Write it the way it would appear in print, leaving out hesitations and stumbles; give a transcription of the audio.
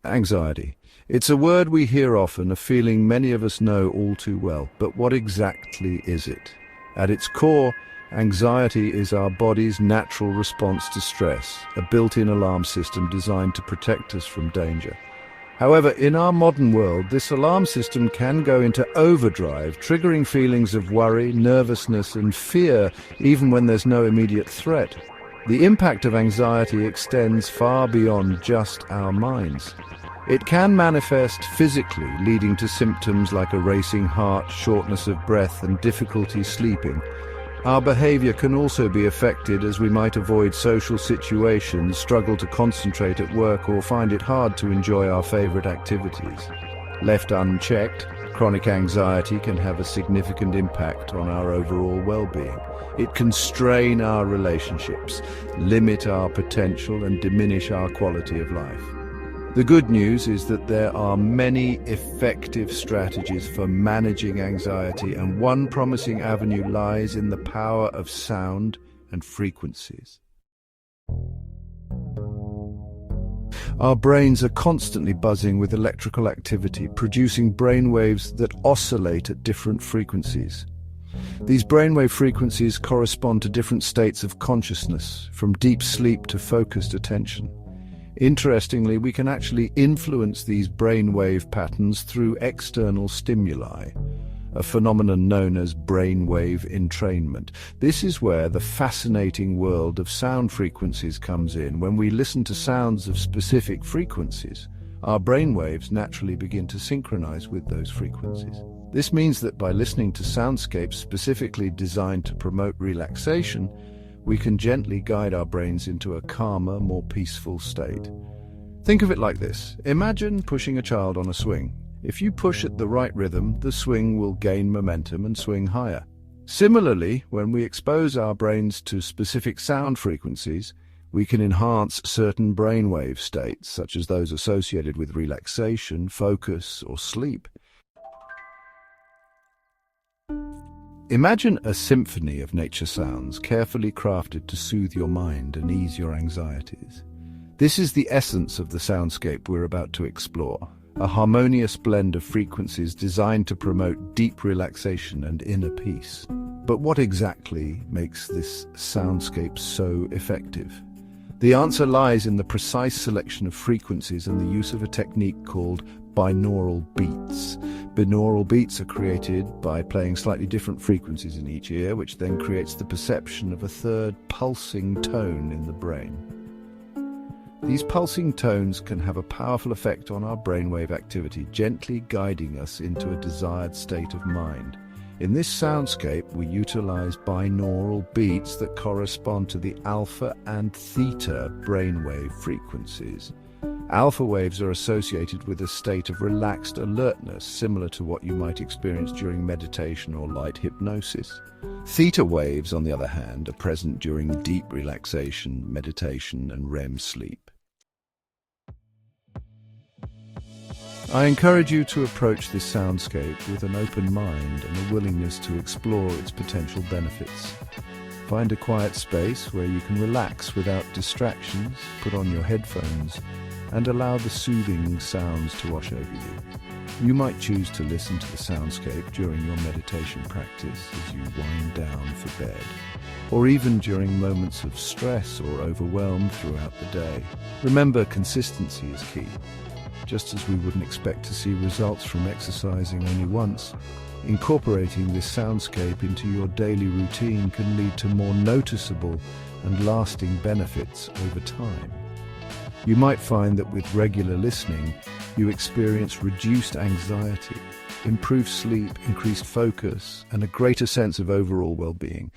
Anxiety. It's a word we hear often, a feeling many of us know all too well. But what exactly is it? At its core, anxiety is our body's natural response to stress, a built-in alarm system designed to protect us from danger. However, in our modern world, this alarm system can go into overdrive, triggering feelings of worry, nervousness, and fear, even when there's no immediate threat. The impact of anxiety extends far beyond just our minds. It can manifest physically, leading to symptoms like a racing heart, shortness of breath, and difficulty sleeping. Our behavior can also be affected, as we might avoid social situations, struggle to concentrate at work, or find it hard to enjoy our favorite activities. Left unchecked, chronic anxiety can have a significant impact on our overall well-being. It can strain our relationships, limit our potential, and diminish our quality of life. The good news is that there are many effective strategies for managing anxiety, and one promising avenue lies in the power of sound and frequencies. Our brains are constantly buzzing with electrical activity, producing brainwaves that oscillate at different frequencies. These brainwave frequencies correspond to different states of consciousness, from deep sleep to focused attention. Interestingly, we can actually influence these brainwave patterns through external stimuli, a phenomenon known as brainwave entrainment. This is where the fascinating world of sound frequencies comes in. When we listen to sounds of specific frequencies, our brainwaves naturally begin to synchronize with those frequencies. This means that by listening to soundscapes specifically designed to promote relaxation, we can gently guide our brains into a calmer, more peaceful state. Think of it like this. Imagine pushing a child on a swing. If you push at the right rhythm, the swing will gain momentum and swing higher. Similarly, when we expose our brains to specific sound frequencies, we can enhance certain brainwave states, such as those associated with relaxation, focus, or sleep. Imagine a symphony of nature sounds, carefully crafted to soothe your mind and ease your anxieties. This is the essence of the soundscape we're about to explore, a harmonious blend of frequencies designed to promote deep relaxation and inner peace. But what exactly makes this soundscape so effective? The answer lies in the precise selection of frequencies and the use of a technique called binaural beats. Binaural beats are created by playing slightly different frequencies in each ear, which then creates the perception of a third pulsing tone in the brain. These pulsing tones can have a powerful effect on our brainwave activity, gently guiding us into a desired state of mind. In this soundscape, we utilize binaural beats that correspond to the alpha and theta brainwave frequencies. Alpha waves are associated with a state of relaxed alertness, similar to what you might experience during meditation or light hypnosis. Theta waves, on the other hand, are present during deep relaxation, meditation, and REM sleep. I encourage you to approach this soundscape with an open mind and a willingness to explore its potential benefits. Find a quiet space where you can relax without distractions, put on your headphones, and allow the soothing sounds to wash over you. You might choose to listen to the soundscape during your meditation practice as you wind down for bed, or even during moments of stress or overwhelm throughout the day. Remember, consistency is key. Just as we wouldn't expect to see results from exercising only once, incorporating this soundscape into your daily routine can lead to more noticeable and lasting benefits over time. You might find that with regular listening, you experience reduced anxiety, improved sleep, increased focus, and a greater sense of overall well-being.